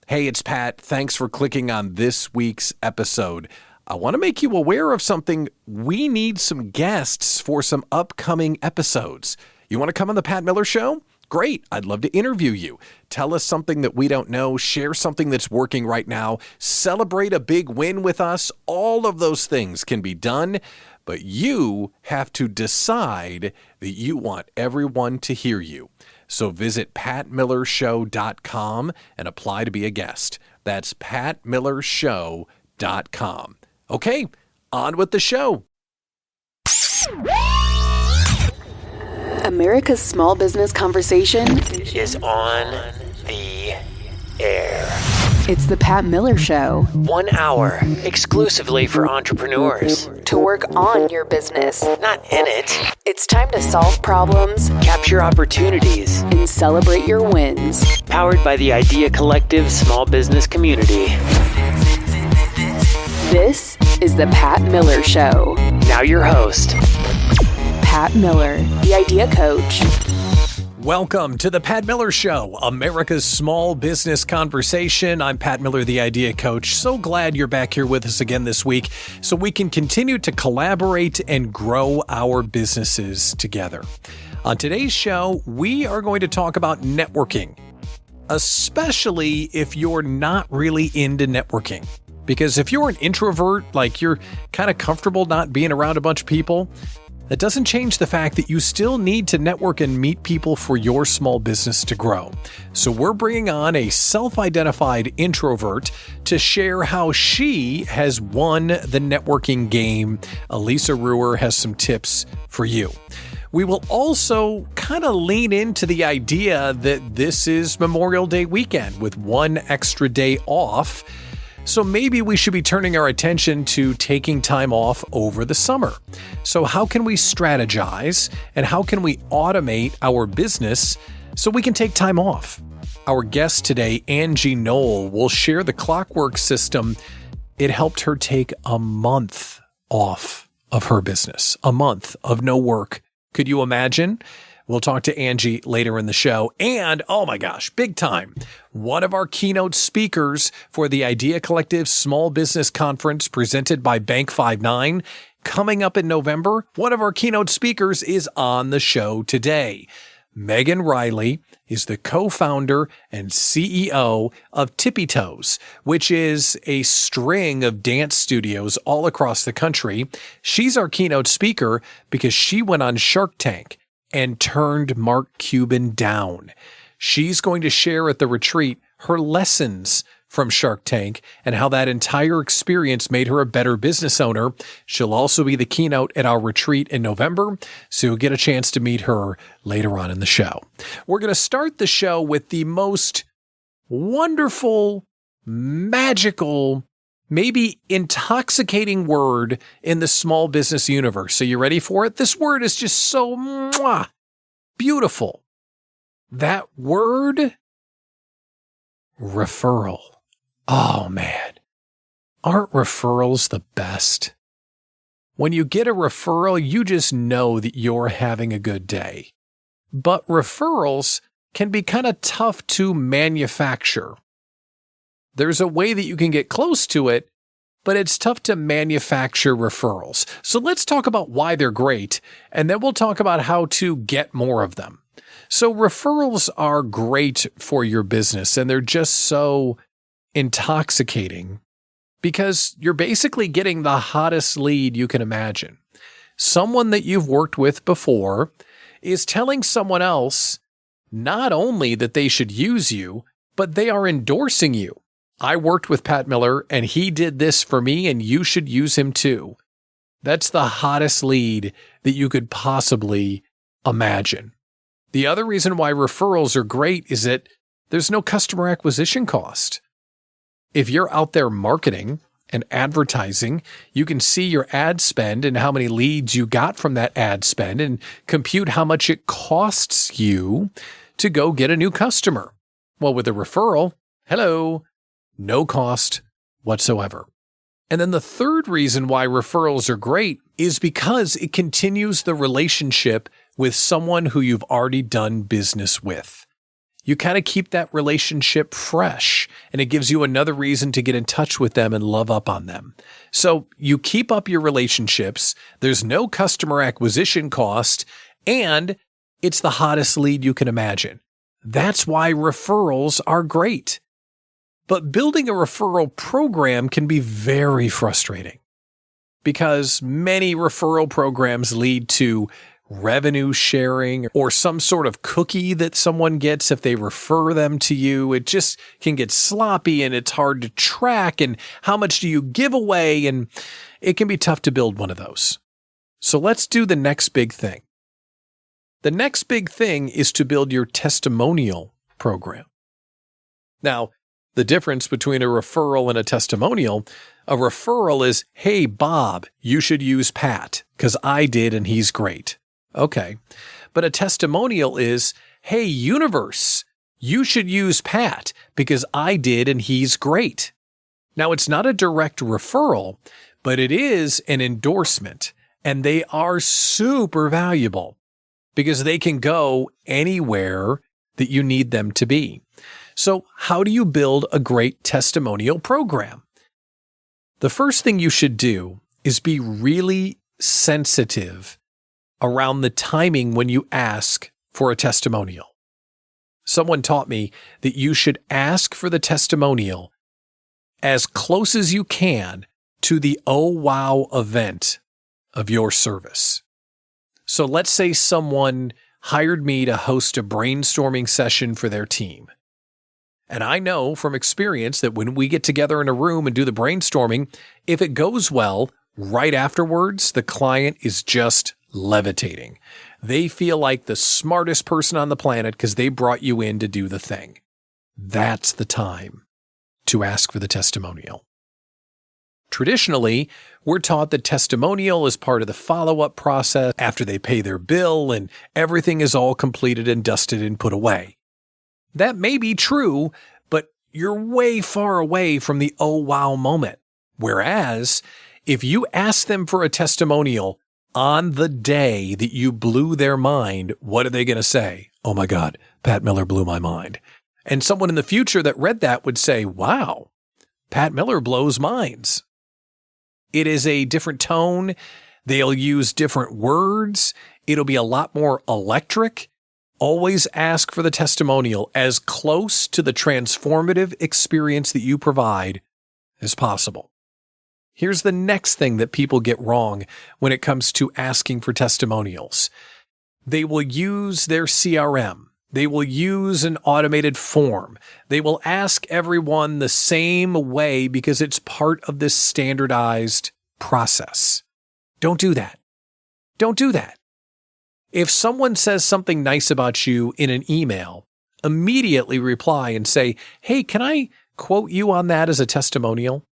Hey, it's Pat. Thanks for clicking on this week's episode. I want to make you aware of something. We need some guests for some upcoming episodes. You want to come on the Pat Miller Show? Great. I'd love to interview you. Tell us something that we don't know. Share something that's working right now. Celebrate a big win with us. All of those things can be done, but you have to decide that you want everyone to hear you. So visit patmillershow.com and apply to be a guest. That's patmillershow.com. Okay, on with the show. America's small business conversation is on the air. It's the Pat Miller Show. 1 hour exclusively for entrepreneurs. To work on your business, not in it. it's time to solve problems, Capture opportunities. and celebrate your wins. Powered by the Idea Collective small business community. This is the Pat Miller Show. Now your host, Pat Miller, the Idea Coach. Welcome to the Pat Miller Show, America's small business conversation. I'm Pat Miller, the Idea Coach. So glad you're back here with us again this week so we can continue to collaborate and grow our businesses together. On today's show, we are going to talk about networking, especially if you're not really into networking. Because if you're an introvert, like you're kind of comfortable not being around a bunch of people, that doesn't change the fact that you still need to network and meet people for your small business to grow. So we're bringing on a self-identified introvert to share how she has won the networking game. Elisa Ruer has some tips for you. We will also kind of lean into the idea that this is Memorial Day weekend with one extra day off. So maybe we should be turning our attention to taking time off over the summer. So how can we strategize and how can we automate our business so we can take time off? Our guest today, Angie Noll, will share the Clockwork System. It helped her take a month off of her business, a month of no work. Could you imagine? We'll talk to Angie later in the show. And, oh my gosh, big time. One of our keynote speakers for the Idea Collective Small Business Conference presented by Bank 59 coming up in November. One of our keynote speakers is on the show today. Megan Riley is the co-founder and CEO of Tippy Toes, which is a string of dance studios all across the country. She's our keynote speaker because she went on Shark Tank and turned Mark Cuban down. She's going to share at the retreat her lessons from Shark Tank and how that entire experience made her a better business owner. She'll also be the keynote at our retreat in November, so you'll get a chance to meet her later on in the show. We're going to start the show with the most wonderful, magical, maybe intoxicating word in the small business universe. So you ready for it? This word is just so beautiful. That word, referral. Oh man, aren't referrals the best? When you get a referral, you just know that you're having a good day. But referrals can be kind of tough to manufacture. There's a way that you can get close to it, but it's tough to manufacture referrals. So let's talk about why they're great, and then we'll talk about how to get more of them. So referrals are great for your business, and they're just so intoxicating because you're basically getting the hottest lead you can imagine. Someone that you've worked with before is telling someone else not only that they should use you, but they are endorsing you. I worked with Pat Miller and he did this for me and you should use him too. That's the hottest lead that you could possibly imagine. The other reason why referrals are great is that there's no customer acquisition cost. If you're out there marketing and advertising, you can see your ad spend and how many leads you got from that ad spend and compute how much it costs you to go get a new customer. Well, with a referral, hello, no cost whatsoever. And then the third reason why referrals are great is because it continues the relationship with someone who you've already done business with. You kind of keep that relationship fresh, and it gives you another reason to get in touch with them and love up on them. So you keep up your relationships. There's no customer acquisition cost, and it's the hottest lead you can imagine. That's why referrals are great. But building a referral program can be very frustrating because many referral programs lead to revenue sharing or some sort of cookie that someone gets if they refer them to you. It just can get sloppy and it's hard to track. And how much do you give away? And it can be tough to build one of those. So let's do the next big thing. The next big thing is to build your testimonial program. Now, the difference between a referral and a testimonial, a referral is, hey, Bob, you should use Pat because I did and he's great. Okay. But a testimonial is, hey, universe, you should use Pat because I did and he's great. Now, it's not a direct referral, but it is an endorsement, and they are super valuable because they can go anywhere that you need them to be. So how do you build a great testimonial program? The first thing you should do is be really sensitive around the timing when you ask for a testimonial. Someone taught me that you should ask for the testimonial as close as you can to the oh wow event of your service. So let's say someone hired me to host a brainstorming session for their team. And I know from experience that when we get together in a room and do the brainstorming, if it goes well, right afterwards, the client is just levitating. They feel like the smartest person on the planet because they brought you in to do the thing. That's the time to ask for the testimonial. Traditionally, we're taught that testimonial is part of the follow-up process after they pay their bill and everything is all completed and dusted and put away. That may be true, but you're way far away from the oh wow moment. Whereas, if you ask them for a testimonial on the day that you blew their mind, what are they going to say? Oh my God, Pat Miller blew my mind. And someone in the future that read that would say, wow, Pat Miller blows minds. It is a different tone. They'll use different words. It'll be a lot more electric. Always ask for the testimonial as close to the transformative experience that you provide as possible. Here's the next thing that people get wrong when it comes to asking for testimonials. They will use their CRM. They will use an automated form. They will ask everyone the same way because it's part of this standardized process. Don't do that. Don't do that. If someone says something nice about you in an email, immediately reply and say, hey, can I quote you on that as a testimonial?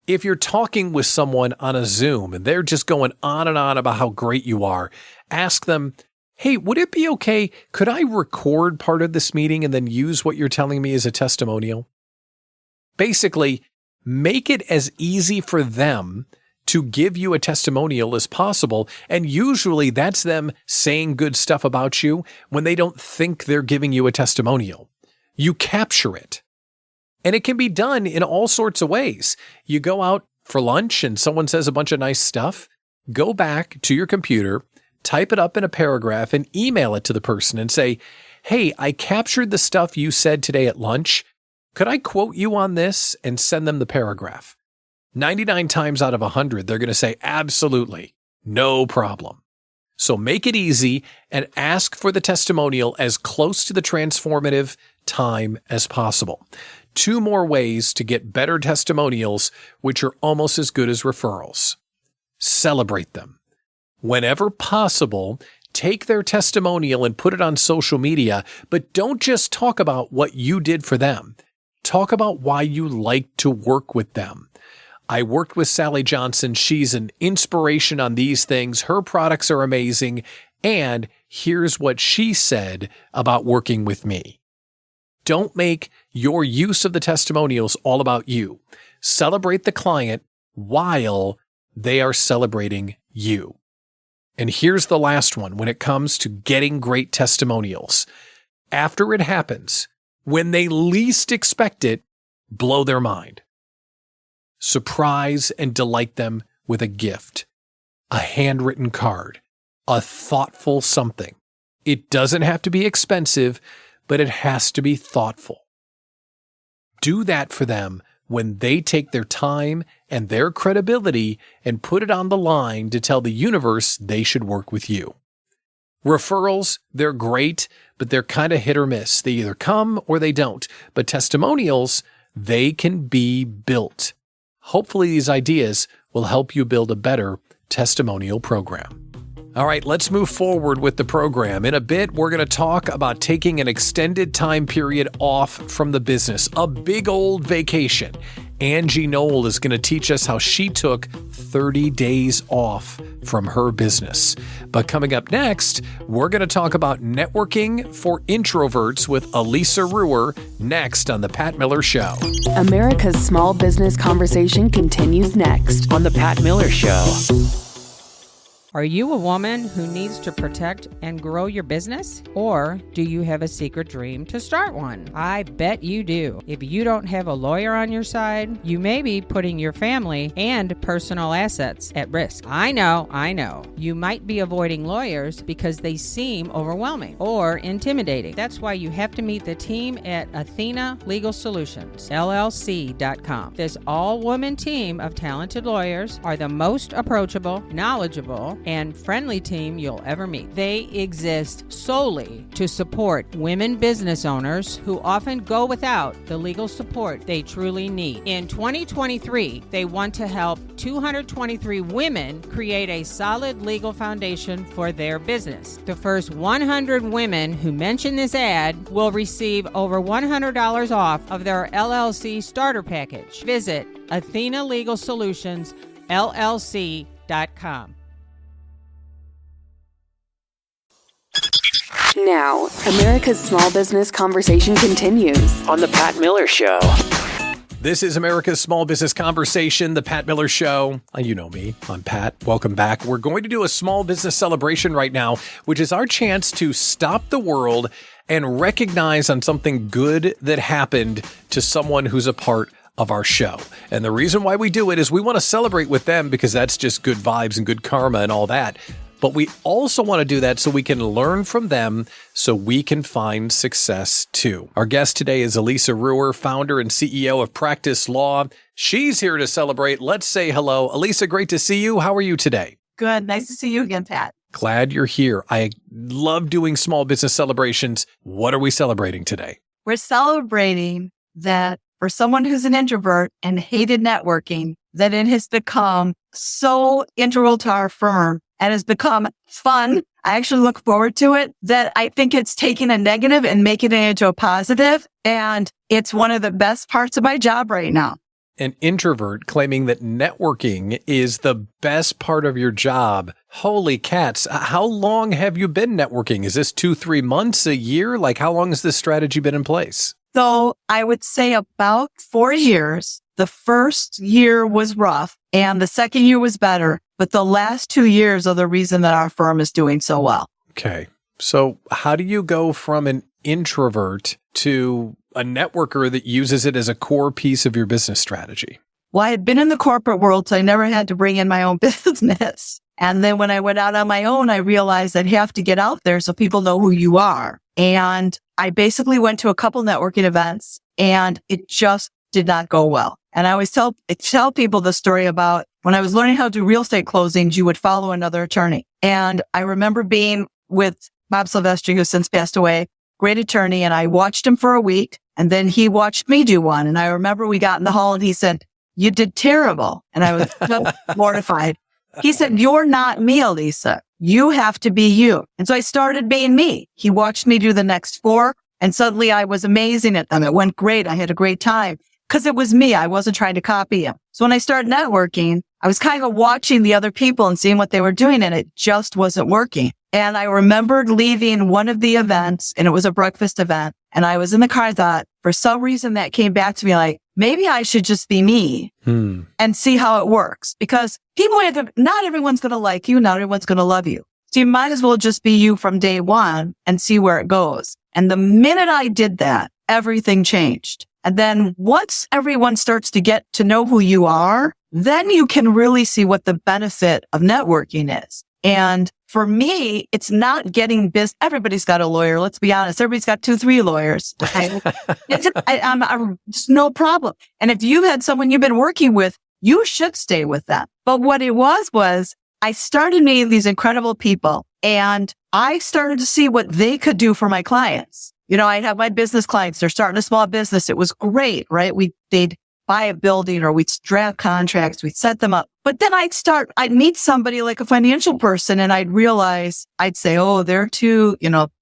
If you're talking with someone on a Zoom and they're just going on and on about how great you are, ask them, hey, would it be okay? Could I record part of this meeting and then use what you're telling me as a testimonial? Basically, make it as easy for them to give you a testimonial as possible. And usually that's them saying good stuff about you when they don't think they're giving you a testimonial. You capture it. And it can be done in all sorts of ways. You go out for lunch and someone says a bunch of nice stuff. Go back to your computer, type it up in a paragraph and email it to the person and say, hey, I captured the stuff you said today at lunch. Could I quote you on this? And send them the paragraph. 99 times out of 100, they're going to say, absolutely, no problem. So make it easy and ask for the testimonial as close to the transformative time as possible. 2 more ways to get better testimonials, which are almost as good as referrals. Celebrate them. Whenever possible, take their testimonial and put it on social media, but don't just talk about what you did for them. Talk about why you like to work with them. I worked with Sally Johnson. She's an inspiration on these things. Her products are amazing. And here's what she said about working with me. Don't make your use of the testimonials all about you. Celebrate the client while they are celebrating you. And here's the last one when it comes to getting great testimonials. after it happens, when they least expect it, blow their mind. Surprise and delight them with a gift, a handwritten card, a thoughtful something. It doesn't have to be expensive, but it has to be thoughtful. Do that for them when they take their time and their credibility and put it on the line to tell the universe they should work with you. Referrals, they're great, but they're kind of hit or miss. They either come or they don't. But testimonials, they can be built. Hopefully these ideas will help you build a better testimonial program. All right, let's move forward with the program. In a bit, we're going to talk about taking an extended time period off from the business, a big old vacation. Angie Noll is going to teach us how she took 30 days off from her business. But coming up next, we're going to talk about networking for introverts with Elisa Ruer next on The Pat Miller Show. America's small business conversation continues next On The Pat Miller Show. Are you a woman who needs to protect and grow your business? Or do you have a secret dream to start one? I bet you do. If you don't have a lawyer on your side, you may be putting your family and personal assets at risk. I know. You might be avoiding lawyers because they seem overwhelming or intimidating. That's why you have to meet the team at Attain Legal Solutions, LLC.com. This all-woman team of talented lawyers are the most approachable, knowledgeable, and friendly team you'll ever meet. They exist solely to support women business owners who often go without the legal support they truly need. In 2023, they want to help 223 women create a solid legal foundation for their business. The first 100 women who mention this ad will receive over $100 off of their LLC starter package. Visit Attain Legal Solutions, LLC.com. now. America's small business conversation continues On The Pat Miller Show. This is America's Small Business Conversation, The Pat Miller Show. You know me. I'm Pat. Welcome back. We're going to do a small business celebration right now, which is our chance to stop the world and recognize on something good that happened to someone who's a part of our show. And the reason why we do it is we want to celebrate with them because that's just good vibes and good karma and all that. But we also want to do that so we can learn from them so we can find success too. Our guest today is Elisa Ruer, founder and CEO of Praktess Law. She's here to celebrate. Let's say hello. Elisa, great to see you. How are you today? Good. Nice to see you again, Pat. Glad you're here. I love doing small business celebrations. What are we celebrating today? We're celebrating that for someone who's an introvert and hated networking, that it has become so integral to our firm and has become fun. I actually look forward to it, that I think it's taking a negative and making it into a positive. And it's one of the best parts of my job right now. An introvert claiming that networking is the best part of your job. Holy cats. How long have you been networking? Is this 2-3 months, a year? Like, how long has this strategy been in place? So I would say about 4 years. The first year was rough and the second year was better. But the last 2 years are the reason that our firm is doing so well. Okay. So how do you go from an introvert to a networker that uses it as a core piece of your business strategy? Well, I had been in the corporate world, so I never had to bring in my own business. And then when I went out on my own, I realized I'd have to get out there so people know who you are. And I basically went to a couple networking events and it just did not go well. And I always tell people the story about when I was learning how to do real estate closings, you would follow another attorney. And I remember being with Bob Silvestri, who's since passed away, great attorney. And I watched him for a week and then he watched me do one. And I remember we got in the hall and he said, "You did terrible." And I was just mortified. He said, "You're not me, Elisa. You have to be you." And so I started being me. He watched me do the next 4 and suddenly I was amazing at them. It went great. I had a great time because it was me. I wasn't trying to copy him. So when I started networking, I was kind of watching the other people and seeing what they were doing and it just wasn't working. And I remembered leaving one of the events and it was a breakfast event. And I was in the car. I thought for some reason that came back to me like, maybe I should just be me and see how it works because people, not everyone's going to like you. Not everyone's going to love you. So you might as well just be you from day one and see where it goes. And the minute I did that, everything changed. And then once everyone starts to get to know who you are, then you can really see what the benefit of networking is. And for me, it's not getting business. Everybody's got a lawyer. Let's be honest. Everybody's got 2-3 lawyers. It's no problem. And if you had someone you've been working with, you should stay with them. But what it was I started meeting these incredible people and I started to see what they could do for my clients. You know, I'd have my business clients. They're starting a small business. It was great, right? They'd buy a building or we'd draft contracts. We'd set them up. But then I'd meet somebody like a financial person and I'd realize, I'd say, oh, they're too,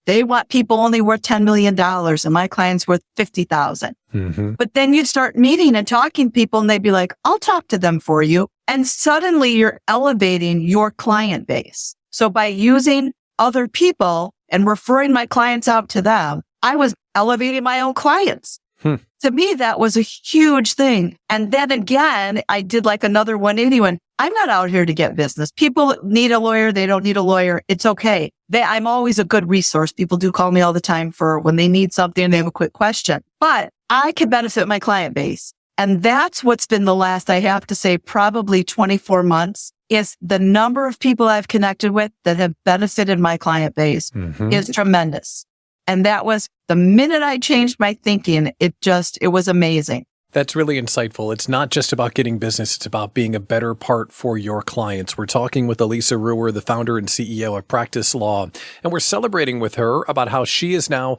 they want people only worth $10 million and my client's worth 50,000. Mm-hmm. But then you'd start meeting and talking to people and they'd be like, I'll talk to them for you. And suddenly you're elevating your client base. So by using other people and referring my clients out to them, I was elevating my own clients. To me, that was a huge thing. And then again, I did like another 180. I'm not out here to get business. People need a lawyer. They don't need a lawyer. It's okay. I'm always a good resource. People do call me all the time for when they need something and they have a quick question. But I can benefit my client base. And that's what's been the last, I have to say, probably 24 months is the number of people I've connected with that have benefited my client base is tremendous. And that was the minute I changed my thinking, it was amazing. That's really insightful. It's not just about getting business. It's about being a better part for your clients. We're talking with Elisa Ruer, the founder and CEO of Praktess Law, and we're celebrating with her about how she is now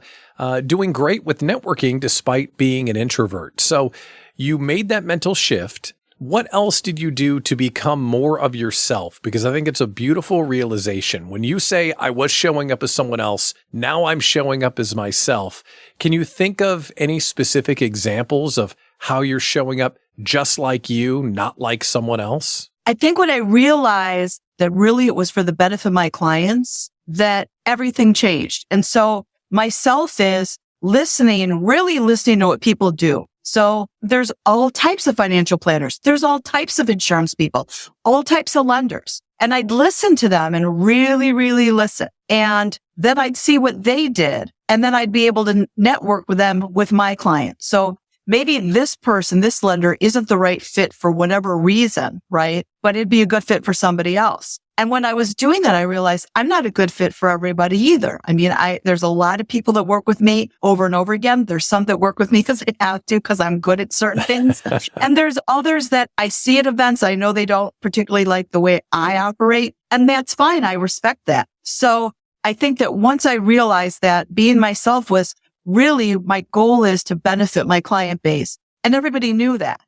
doing great with networking despite being an introvert. So you made that mental shift. What else did you do to become more of yourself? Because I think it's a beautiful realization. When you say, I was showing up as someone else, now I'm showing up as myself. Can you think of any specific examples of how you're showing up just like you, not like someone else? I think when I realized that really it was for the benefit of my clients, that everything changed. And so myself is really listening to what people do. So there's all types of financial planners. There's all types of insurance people, all types of lenders. And I'd listen to them and really, really listen. And then I'd see what they did. And then I'd be able to network with them with my clients. So maybe this person, this lender isn't the right fit for whatever reason, right? But it'd be a good fit for somebody else. And when I was doing that, I realized I'm not a good fit for everybody either. I mean, there's a lot of people that work with me over and over again. There's some that work with me because they have to, because I'm good at certain things. And there's others that I see at events. I know they don't particularly like the way I operate, and that's fine. I respect that. So I think that once I realized that being myself was really my goal is to benefit my client base. And everybody knew that.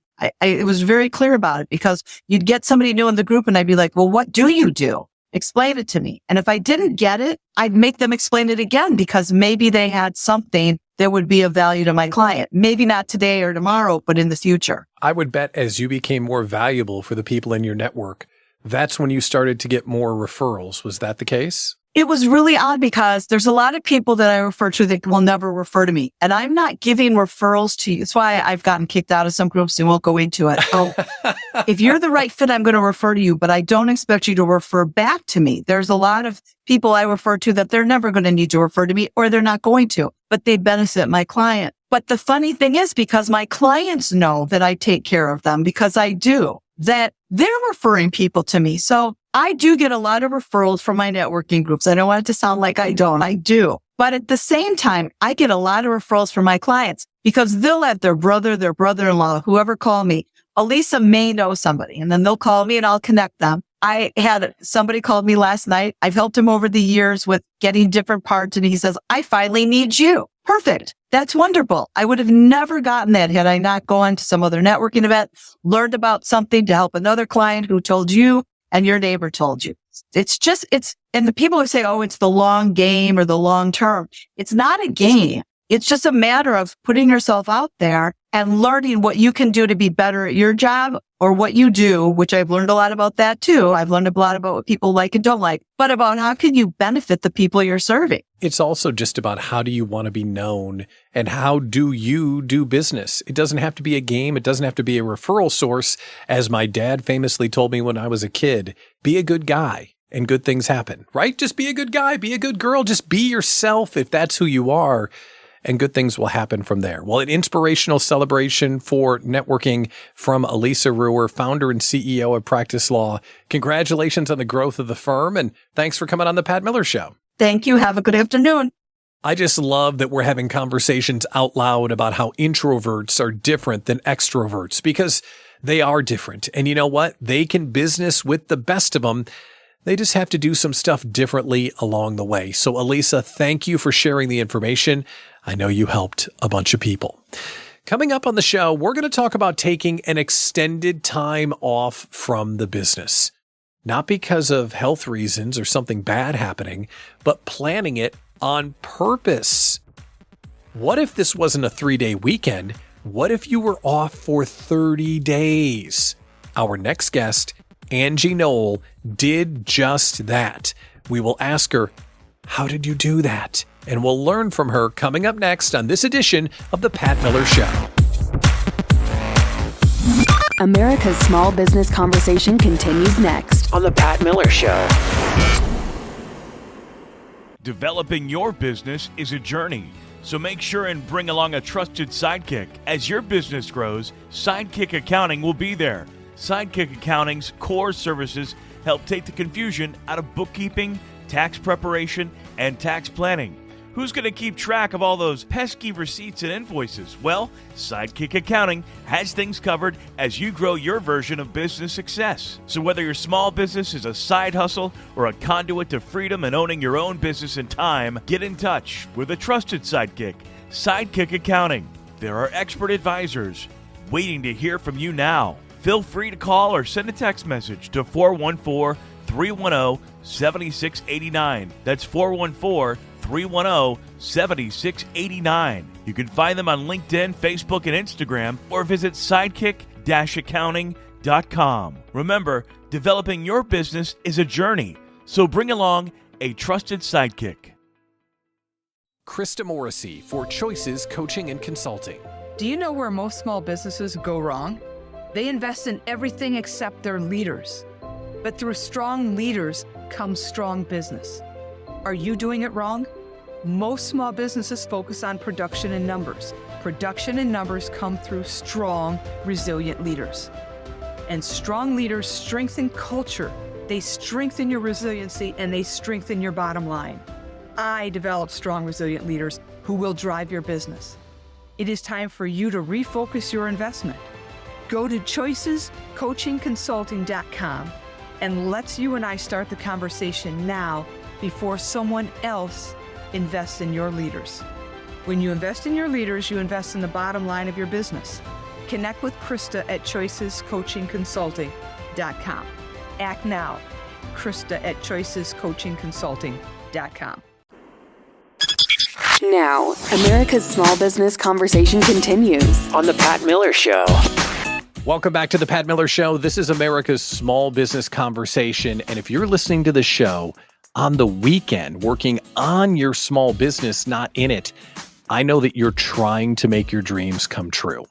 It was very clear about it because you'd get somebody new in the group and I'd be like, well, what do you do? Explain it to me. And if I didn't get it, I'd make them explain it again because maybe they had something that would be of value to my client. Maybe not today or tomorrow, but in the future. I would bet as you became more valuable for the people in your network, that's when you started to get more referrals. Was that the case? It was really odd because there's a lot of people that I refer to that will never refer to me. And I'm not giving referrals to you. That's why I've gotten kicked out of some groups and won't go into it. Oh, if you're the right fit, I'm going to refer to you, but I don't expect you to refer back to me. There's a lot of people I refer to that they're never going to need to refer to me or they're not going to, but they benefit my client. But the funny thing is because my clients know that I take care of them because I do, that they're referring people to me. So I do get a lot of referrals from my networking groups. I don't want it to sound like I don't. I do. But at the same time, I get a lot of referrals from my clients because they'll let their brother, their brother-in-law, whoever call me. Elisa may know somebody and then they'll call me and I'll connect them. I had somebody called me last night. I've helped him over the years with getting different parts and he says, I finally need you. Perfect. That's wonderful. I would have never gotten that had I not gone to some other networking event, learned about something to help another client who told you and your neighbor told you. And the people who say, oh, it's the long game or the long term. It's not a game. It's just a matter of putting yourself out there and learning what you can do to be better at your job or what you do, which I've learned a lot about that too. I've learned a lot about what people like and don't like, but about how can you benefit the people you're serving. It's also just about how do you want to be known and how do you do business? It doesn't have to be a game. It doesn't have to be a referral source. As my dad famously told me when I was a kid, be a good guy. and good things happen, right? Just be a good guy, be a good girl, just be yourself if that's who you are, and good things will happen from there. Well, an inspirational celebration for networking from Elisa Ruer, founder and CEO of Praktess Law. Congratulations on the growth of the firm, and thanks for coming on the Pat Miller Show. Thank you. Have a good afternoon. I just love that we're having conversations out loud about how introverts are different than extroverts, because they are different. And you know what? They can business with the best of them. They just have to do some stuff differently along the way. So Elisa, thank you for sharing the information. I know you helped a bunch of people. Coming up on the show, we're going to talk about taking an extended time off from the business. Not because of health reasons or something bad happening, but planning it on purpose. What if this wasn't a 3-day weekend? What if you were off for 30 days? Our next guest, Angie Noll, did just that. We will ask her, how did you do that? And we'll learn from her coming up next on this edition of The Pat Miller Show. America's Small Business Conversation continues next On The Pat Miller Show. Developing your business is a journey, so make sure and bring along a trusted sidekick. As your business grows, Sidekick Accounting will be there. Sidekick Accounting's core services help take the confusion out of bookkeeping, tax preparation, and tax planning. Who's going to keep track of all those pesky receipts and invoices? Well, Sidekick Accounting has things covered as you grow your version of business success. So whether your small business is a side hustle or a conduit to freedom and owning your own business in time, get in touch with a trusted sidekick, Sidekick Accounting. There are expert advisors waiting to hear from you now. Feel free to call or send a text message to 414-310-7689. That's 414-310-7689. You can find them on LinkedIn, Facebook, and Instagram, or visit sidekick-accounting.com. Remember, developing your business is a journey, so bring along a trusted sidekick. Krista Morrissey for Choices Coaching and Consulting. Do you know where most small businesses go wrong? They invest in everything except their leaders. But through strong leaders comes strong business. Are you doing it wrong? Most small businesses focus on production and numbers. Production and numbers come through strong, resilient leaders. And strong leaders strengthen culture. They strengthen your resiliency and they strengthen your bottom line. I develop strong, resilient leaders who will drive your business. It is time for you to refocus your investment. Go to choicescoachingconsulting.com and let's you and I start the conversation now before someone else invests in your leaders. When you invest in your leaders, you invest in the bottom line of your business. Connect with Krista at choicescoachingconsulting.com. Act now. Krista at choicescoachingconsulting.com. now. America's Small Business Conversation continues On The Pat Miller Show. Welcome back to the Pat Miller Show. This is America's Small Business Conversation. And if you're listening to the show on the weekend, working on your small business, not in it, I know that you're trying to make your dreams come true.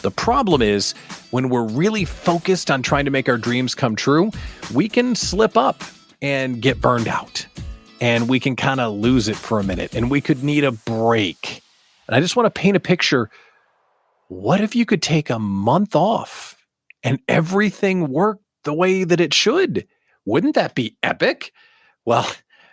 The problem is when we're really focused on trying to make our dreams come true, we can slip up and get burned out. And we can kind of lose it for a minute. And we could need a break. And I just want to paint a picture. What if you could take a month off and everything worked the way that it should? Wouldn't that be epic? Well,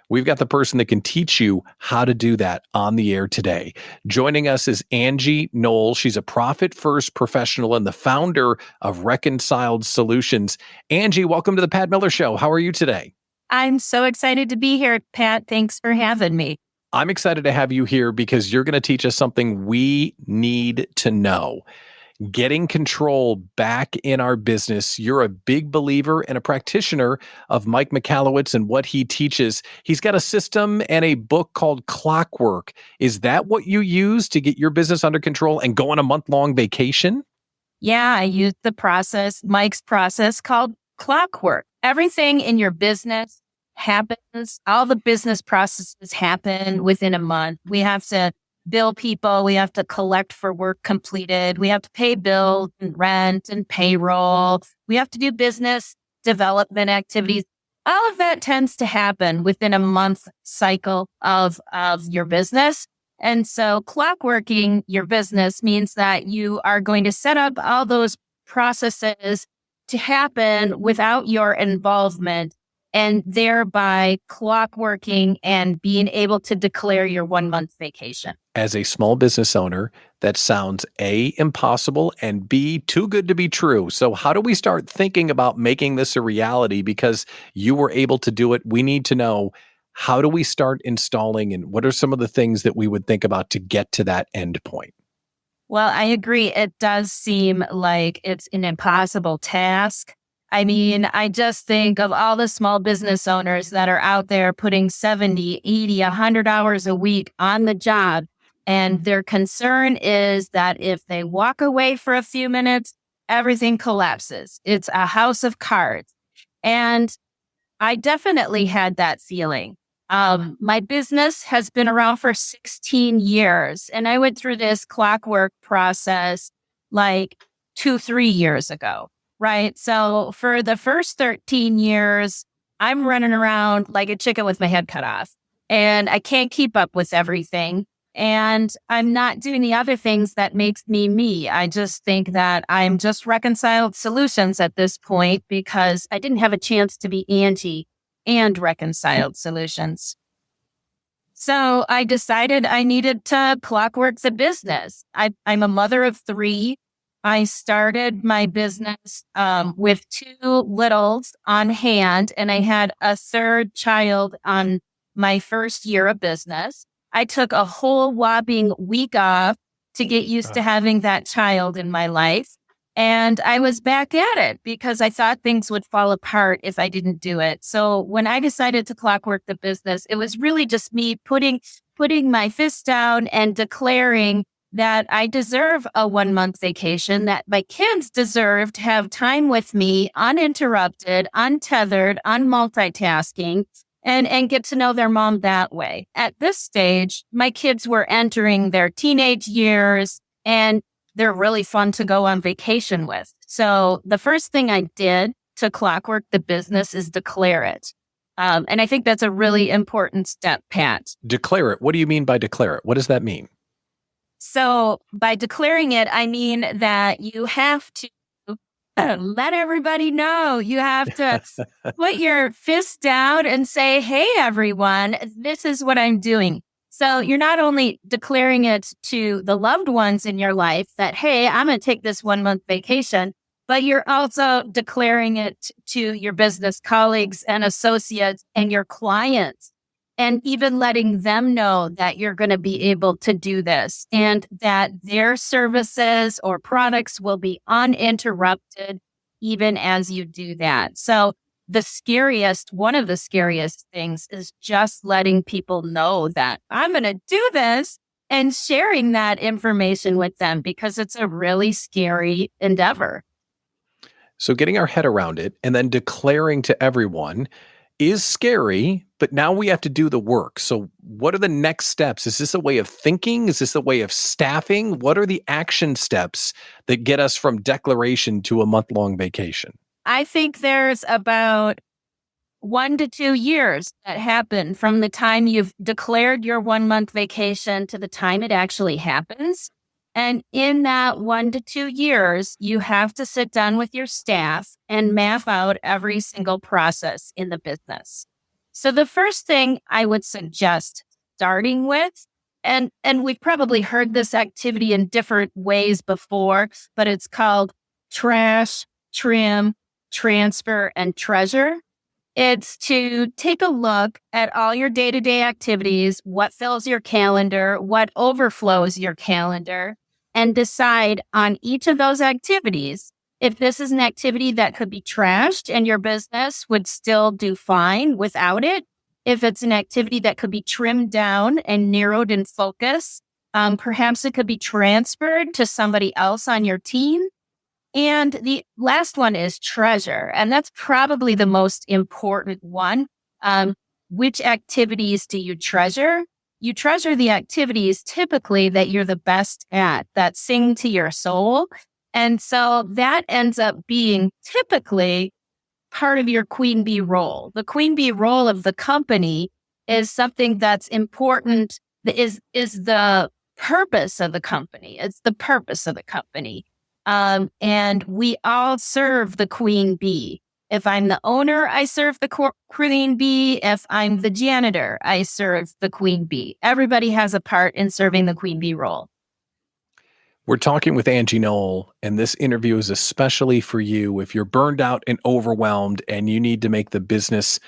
we've got the person that can teach you how to do that on the air today. Joining us is Angie Noll. She's a profit-first professional and the founder of Reconciled Solutions. Angie, welcome to the Pat Miller Show. How are you today? I'm so excited to be here, Pat. Thanks for having me. I'm excited to have you here because you're going to teach us something we need to know. Getting control back in our business. You're a big believer and a practitioner of Mike Michalowicz and what he teaches. He's got a system and a book called Clockwork. Is that what you use to get your business under control and go on a month-long vacation? Yeah, I use the process, Mike's process called Clockwork. Everything in your business happens. All the business processes happen within a month. We have to bill people. We have to collect for work completed. We have to pay bills and rent and payroll. We have to do business development activities. all of that tends to happen within a month cycle of your business. And so clockworking your business means that you are going to set up all those processes to happen without your involvement, and thereby clockworking and being able to declare your 1 month vacation. As a small business owner, that sounds A, impossible, and B, too good to be true. So how do we start thinking about making this a reality? Because you were able to do it. We need to know, how do we start installing, and what are some of the things that we would think about to get to that end point? Well, I agree. It does seem like it's an impossible task. I mean, I just think of all the small business owners that are out there putting 70, 80, 100 hours a week on the job. And their concern is that if they walk away for a few minutes, everything collapses. It's a house of cards. And I definitely had that feeling. My business has been around for 16 years, and I went through this clockwork process like 2-3 years ago, right? So for the first 13 years, I'm running around like a chicken with my head cut off, and I can't keep up with everything. And I'm not doing the other things that makes me me. I just think that I'm just Reconciled Solutions at this point because I didn't have a chance to be Angie and Reconciled Solutions. So I decided I needed to clockwork the business. I'm a mother of 3. I started my business with 2 littles on hand, and I had a 3rd child on my first year of business. I took a whole whopping week off to get used to having that child in my life. And I was back at it because I thought things would fall apart if I didn't do it. So when I decided to clockwork the business, it was really just me putting my fist down and declaring that I deserve a 1 month vacation, that my kids deserve to have time with me, uninterrupted, untethered, unmultitasking, and get to know their mom that way. At this stage, my kids were entering their teenage years, and they're really fun to go on vacation with. So the first thing I did to clockwork the business is declare it. And I think that's a really important step, Pat. Declare it. What do you mean by declare it? What does that mean? So by declaring it, I mean that you have to let everybody know. You have to put your fist down and say, hey, everyone, this is what I'm doing. So you're not only declaring it to the loved ones in your life that, hey, I'm going to take this 1 month vacation, but you're also declaring it to your business colleagues and associates and your clients, and even letting them know that you're going to be able to do this and that their services or products will be uninterrupted even as you do that. So one of the scariest things is just letting people know that I'm going to do this and sharing that information with them, because it's a really scary endeavor. So getting our head around it and then declaring to everyone is scary, but now we have to do the work. So what are the next steps? Is this a way of thinking? Is this a way of staffing? What are the action steps that get us from declaration to a month-long vacation? I think there's about 1 to 2 years that happen from the time you've declared your 1 month vacation to the time it actually happens. And in that 1 to 2 years, you have to sit down with your staff and map out every single process in the business. So the first thing I would suggest starting with, and we've probably heard this activity in different ways before, but it's called trash, trim, transfer, and treasure. It's to take a look at all your day-to-day activities, what fills your calendar, what overflows your calendar, and decide on each of those activities if this is an activity that could be trashed and your business would still do fine without it. If it's an activity that could be trimmed down and narrowed in focus, perhaps it could be transferred to somebody else on your team. And the last one is treasure. And that's probably the most important one. Which activities do you treasure? You treasure the activities typically that you're the best at, that sing to your soul. And so that ends up being typically part of your queen bee role. The queen bee role of the company is something that's important, is the purpose of the company. It's the purpose of the company. And we all serve the queen bee. If I'm the owner, I serve the queen bee. If I'm the janitor, I serve the queen bee. Everybody has a part in serving the queen bee role. We're talking with Angie Noll, and this interview is especially for you if you're burned out and overwhelmed and you need to make the business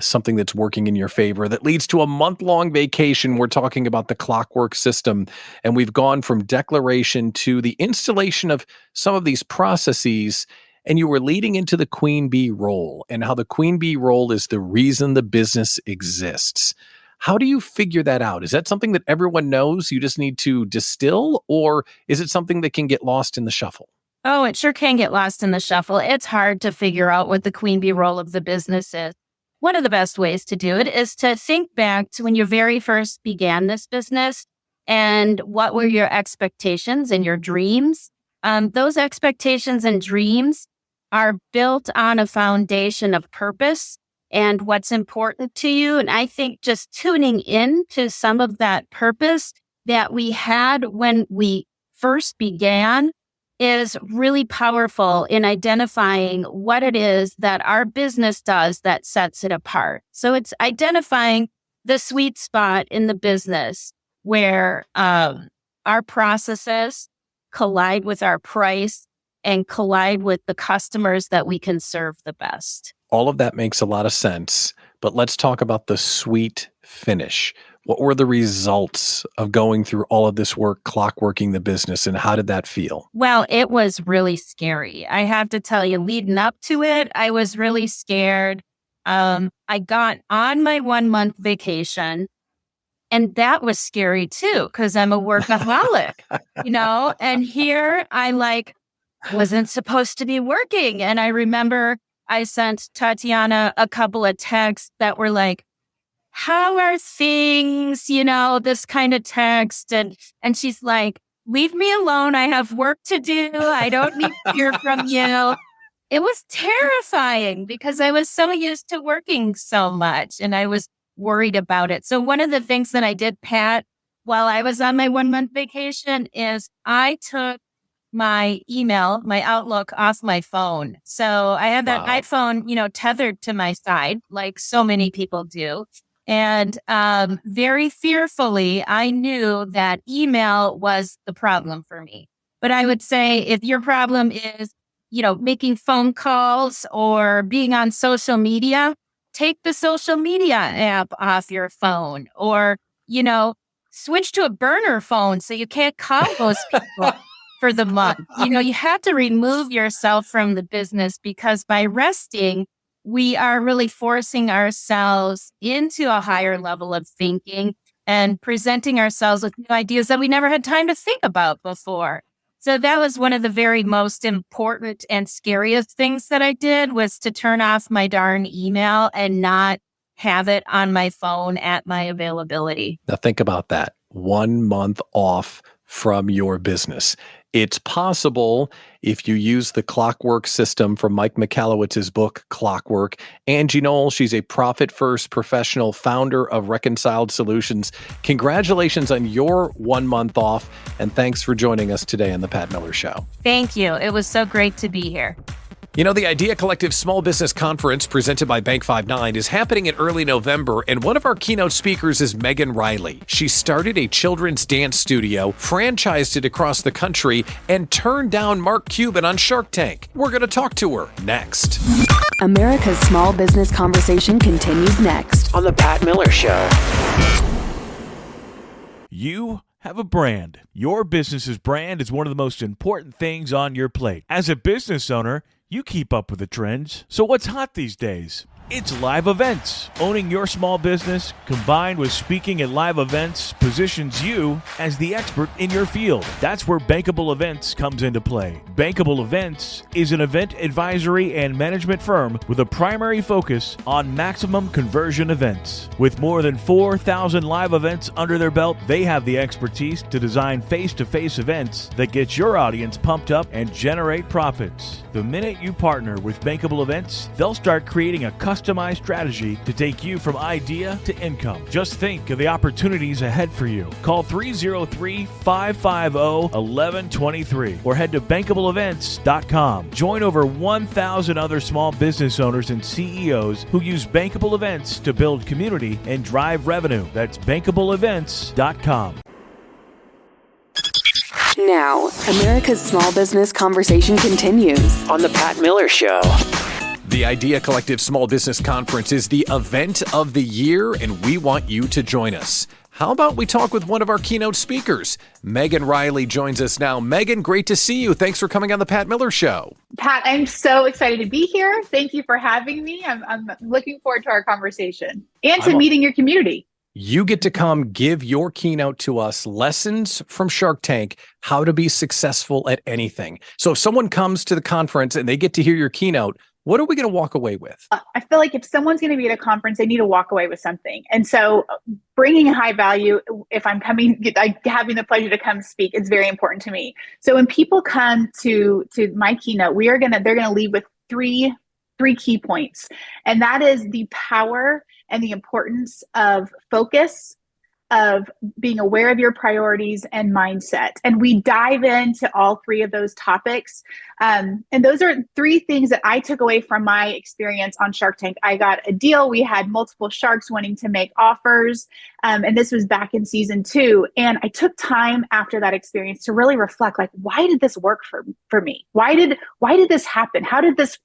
something that's working in your favor that leads to a month-long vacation. We're talking about the Clockwork System, and we've gone from declaration to the installation of some of these processes, and you were leading into the queen bee role and how the queen bee role is the reason the business exists. How do you figure that out? Is that something that everyone knows you just need to distill, or is it something that can get lost in the shuffle? Oh, it sure can get lost in the shuffle. It's hard to figure out what the queen bee role of the business is. One of the best ways to do it is to think back to when you very first began this business and what were your expectations and your dreams. Those expectations and dreams are built on a foundation of purpose and what's important to you. And I think just tuning in to some of that purpose that we had when we first began is really powerful in identifying what it is that our business does that sets it apart. So it's identifying the sweet spot in the business where our processes collide with our price and collide with the customers that we can serve the best. All of that makes a lot of sense, but let's talk about the sweet finish. What were the results of going through all of this work, clockworking the business, and how did that feel? Well, it was really scary. I have to tell you, leading up to it, I was really scared. I got on my 1-month vacation, and that was scary too, because I'm a workaholic, and here I wasn't supposed to be working. And I remember I sent Tatiana a couple of texts that were like, how are things, this kind of text. And she's like, leave me alone. I have work to do. I don't need to hear from you. It was terrifying because I was so used to working so much and I was worried about it. So one of the things that I did, Pat, while I was on my 1-month vacation is I took my email, my Outlook off my phone. So I had that iPhone, tethered to my side like so many people do. And very fearfully, I knew that email was the problem for me. But I would say if your problem is, making phone calls or being on social media, take the social media app off your phone or, switch to a burner phone so you can't call those people for the month. You have to remove yourself from the business because by resting, we are really forcing ourselves into a higher level of thinking and presenting ourselves with new ideas that we never had time to think about before. So that was one of the very most important and scariest things that I did was to turn off my darn email and not have it on my phone at my availability. Now think about that. 1 month off from your business. It's possible if you use the Clockwork System from Mike Michalowicz's book, Clockwork. Angie Noll, she's a profit-first professional founder of Reconciled Solutions. Congratulations on your 1 month off, and thanks for joining us today on The Pat Miller Show. Thank you. It was so great to be here. The Idea Collective Small Business Conference presented by Bank 59 is happening in early November, and one of our keynote speakers is Megan Riley. She started a children's dance studio, franchised it across the country, and turned down Mark Cuban on Shark Tank. We're going to talk to her next. America's Small Business Conversation continues next on The Pat Miller Show. You have a brand. Your business's brand is one of the most important things on your plate. As a business owner, you keep up with the trends. So what's hot these days? It's live events. Owning your small business combined with speaking at live events positions you as the expert in your field. That's where Bankable Events comes into play. Bankable Events is an event advisory and management firm with a primary focus on maximum conversion events. With more than 4,000 live events under their belt, they have the expertise to design face-to-face events that get your audience pumped up and generate profits. The minute you partner with Bankable Events, they'll start creating a customized strategy to take you from idea to income. Just think of the opportunities ahead for you. Call 303-550-1123 or head to bankableevents.com. Join over 1,000 other small business owners and CEOs who use Bankable Events to build community and drive revenue. That's bankableevents.com. Now, America's small business conversation continues on The Pat Miller Show. The Idea Collective Small Business Conference is the event of the year, and we want you to join us. How about we talk with one of our keynote speakers? Megan Riley joins us now. Megan, great to see you. Thanks for coming on The Pat Miller Show. Pat, I'm so excited to be here. Thank you for having me. I'm looking forward to our conversation and to meeting your community. You get to come give your keynote to us, lessons from Shark Tank, how to be successful at anything. So if someone comes to the conference and they get to hear your keynote, what are we going to walk away with? I feel like if someone's going to be at a conference, they need to walk away with something. And so bringing high value, if I'm coming, having the pleasure to come speak, is very important to me. So when people come to my keynote, they're going to leave with three key points. And that is the power and the importance of focus, of being aware of your priorities, and mindset. And we dive into all three of those topics. And those are three things that I took away from my experience on Shark Tank. I got a deal. We had multiple sharks wanting to make offers. And this was back in season 2. And I took time after that experience to really reflect, like, why did this work for me? Why did this happen? How did this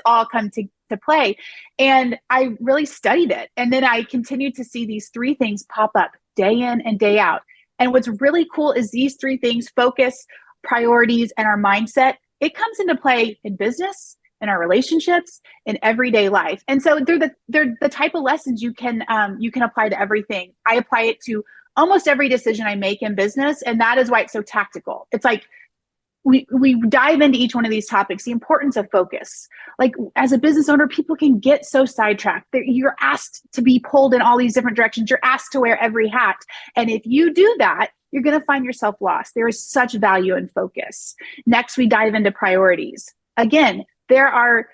all come to play? And I really studied it. And then I continued to see these three things pop up day in and day out. And what's really cool is these three things: focus, priorities, and our mindset. It comes into play in business, in our relationships, in everyday life. And so they're the type of lessons you can apply to everything. I apply it to almost every decision I make in business. And that is why it's so tactical. It's like, we dive into each one of these topics, the importance of focus. Like, as a business owner, people can get so sidetracked. You're asked to be pulled in all these different directions. You're asked to wear every hat. And if you do that, you're going to find yourself lost. There is such value in focus. Next, we dive into priorities. Again, there are,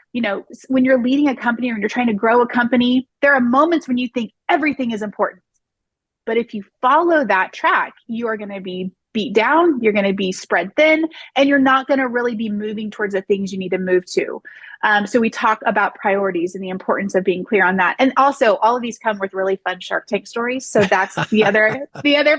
when you're leading a company or when you're trying to grow a company, there are moments when you think everything is important. But if you follow that track, you are going to be beat down, you're going to be spread thin, and you're not going to really be moving towards the things you need to move to. So we talk about priorities and the importance of being clear on that. And also, all of these come with really fun Shark Tank stories. So that's the other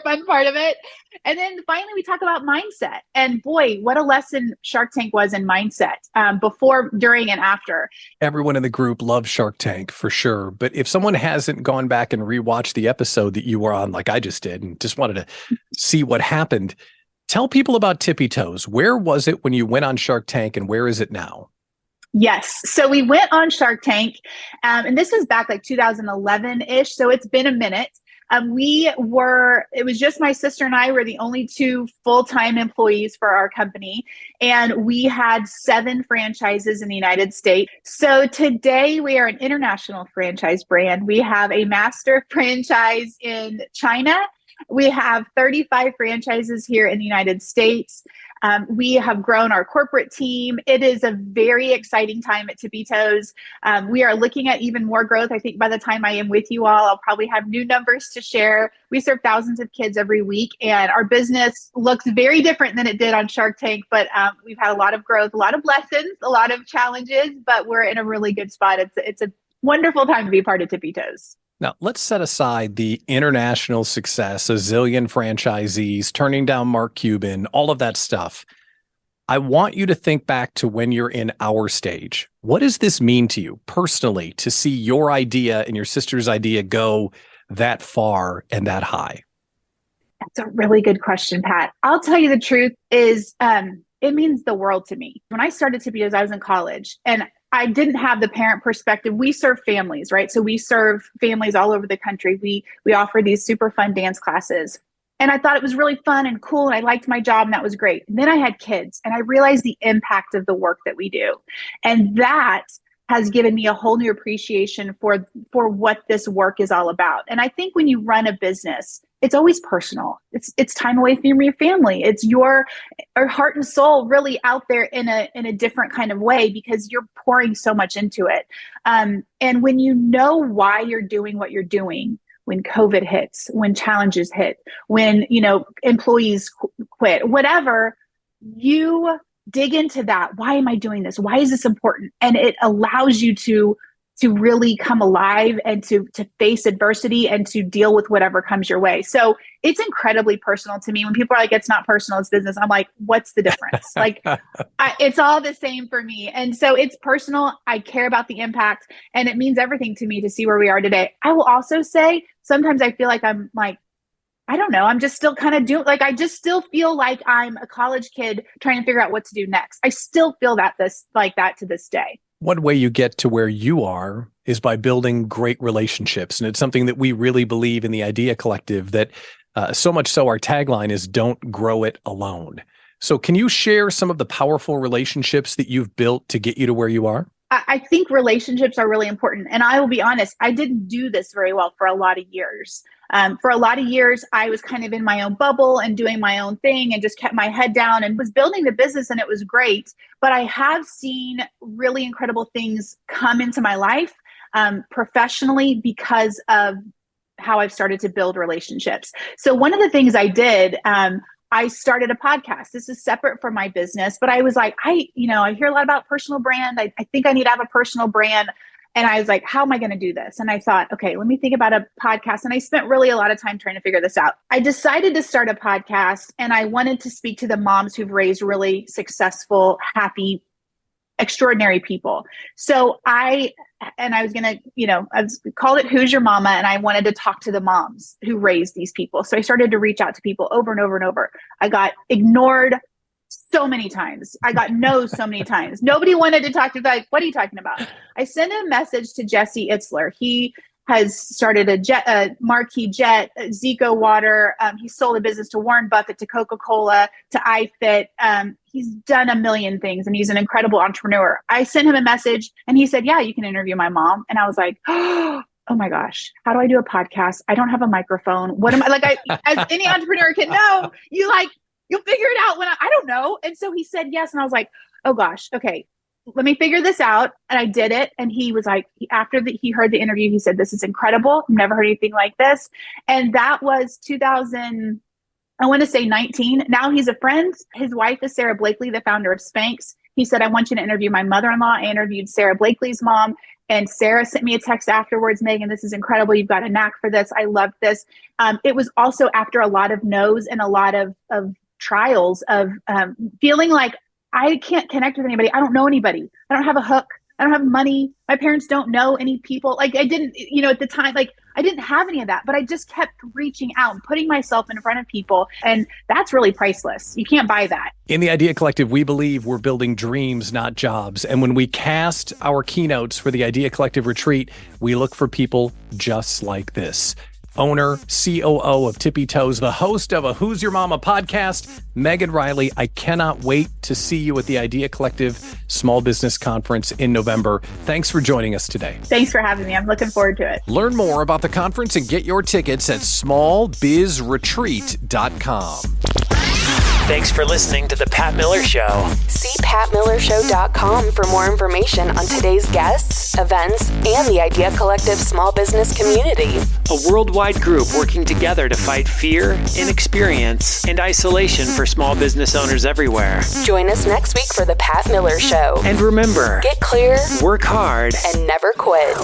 fun part of it. And then finally, we talk about mindset. And boy, what a lesson Shark Tank was in mindset, before, during, and after. Everyone in the group loves Shark Tank for sure. But if someone hasn't gone back and rewatched the episode that you were on, like I just did, and just wanted to see what happened, tell people about Tippy Toes. Where was it when you went on Shark Tank, and where is it now? Yes. So we went on Shark Tank, and this was back like 2011-ish. So it's been a minute. It was just my sister and I were the only two full-time employees for our company. And we had 7 franchises in the United States. So today we are an international franchise brand. We have a master franchise in China. We have 35 franchises here in the United States. We have grown our corporate team. It is a very exciting time at Tippy Toes. We are looking at even more growth. I think by the time I am with you all, I'll probably have new numbers to share. We serve thousands of kids every week, and our business looks very different than it did on Shark Tank. But we've had a lot of growth, a lot of lessons, a lot of challenges, but we're in a really good spot. It's a wonderful time to be part of Tippy Toes. Now, let's set aside the international success, a zillion franchisees, turning down Mark Cuban, all of that stuff. I want you to think back to when you're in our stage. What does this mean to you personally to see your idea and your sister's idea go that far and that high? That's a really good question, Pat. I'll tell you the truth is it means the world to me. When I started Tippy-Toes, I was in college and I didn't have the parent perspective. We serve families, right? So we serve families all over the country. We offer these super fun dance classes. And I thought it was really fun and cool. And I liked my job and that was great. And then I had kids and I realized the impact of the work that we do. And that has given me a whole new appreciation for what this work is all about. And I think when you run a business, it's always personal. It's time away from your family. It's your heart and soul really out there in a different kind of way because you're pouring so much into it. And when you know why you're doing what you're doing, when COVID hits, when challenges hit, when, employees quit, whatever, you dig into that. Why am I doing this? Why is this important? And it allows you to really come alive and to face adversity and to deal with whatever comes your way. So it's incredibly personal to me. When people are like, it's not personal, it's business. I'm like, what's the difference? Like, it's all the same for me. And so it's personal. I care about the impact and it means everything to me to see where we are today. I will also say, sometimes I feel like I'm like, I don't know. I'm just still kind of doing, like, I just still feel like I'm a college kid trying to figure out what to do next. I still feel that to this day. One way you get to where you are is by building great relationships. And it's something that we really believe in the Idea Collective, that so much so our tagline is don't grow it alone. So can you share some of the powerful relationships that you've built to get you to where you are? I think relationships are really important. And I will be honest, I didn't do this very well for a lot of years. For a lot of years, I was kind of in my own bubble and doing my own thing and just kept my head down and was building the business and it was great. But I have seen really incredible things come into my life professionally because of how I've started to build relationships. So one of the things I did, I started a podcast. This is separate from my business, but I was like, I hear a lot about personal brand. I think I need to have a personal brand. And I was like, how am I going to do this? And I thought, okay, let me think about a podcast. And I spent really a lot of time trying to figure this out. I decided to start a podcast and I wanted to speak to the moms who've raised really successful, happy, extraordinary people. So I was going to, I called it Who's Your Mama? And I wanted to talk to the moms who raised these people. So I started to reach out to people over and over and over. I got ignored so many times. I got no so many times. Nobody wanted to talk to me. Like, what are you talking about? I sent a message to Jesse Itzler. He has started a marquee jet, Zico water. He sold a business to Warren Buffett, to Coca-Cola, to iFit. He's done a million things and he's an incredible entrepreneur. I sent him a message and he said, yeah, you can interview my mom. And I was like, oh my gosh, how do I do a podcast? I don't have a microphone. What am I like? As any entrepreneur can know, you'll figure it out when I don't know. And so he said yes. And I was like, oh gosh, okay, let me figure this out. And I did it. And he was like, after he heard the interview, he said, this is incredible. I've never heard anything like this. And that was 2000, I want to say 19. Now he's a friend. His wife is Sarah Blakely, the founder of Spanx. He said, I want you to interview my mother-in-law. I interviewed Sarah Blakely's mom. And Sarah sent me a text afterwards, Megan, this is incredible. You've got a knack for this. I love this. It was also after a lot of no's and a lot of trials of feeling like I can't connect with anybody. I don't know anybody. I don't have a hook. I don't have money. My parents don't know any people. Like I didn't, at the time, like I didn't have any of that, but I just kept reaching out and putting myself in front of people. And that's really priceless. You can't buy that. In the Idea Collective, we believe we're building dreams, not jobs. And when we cast our keynotes for the Idea Collective retreat, we look for people just like this. Owner, COO of Tippy-Toes, the host of a Who's Your Mama podcast, Megan Riley. I cannot wait to see you at the Idea Collective Small Business Conference in November. Thanks for joining us today. Thanks for having me. I'm looking forward to it. Learn more about the conference and get your tickets at smallbizretreat.com. Thanks for listening to The Pat Miller Show. See patmillershow.com for more information on today's guests, events, and the Idea Collective small business community. A worldwide group working together to fight fear, inexperience, and isolation for small business owners everywhere. Join us next week for The Pat Miller Show. And remember, get clear, work hard, and never quit.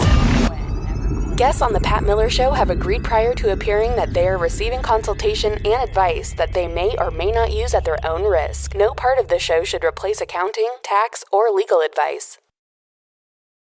Guests on The Pat Miller Show have agreed prior to appearing that they are receiving consultation and advice that they may or may not use at their own risk. No part of the show should replace accounting, tax, or legal advice.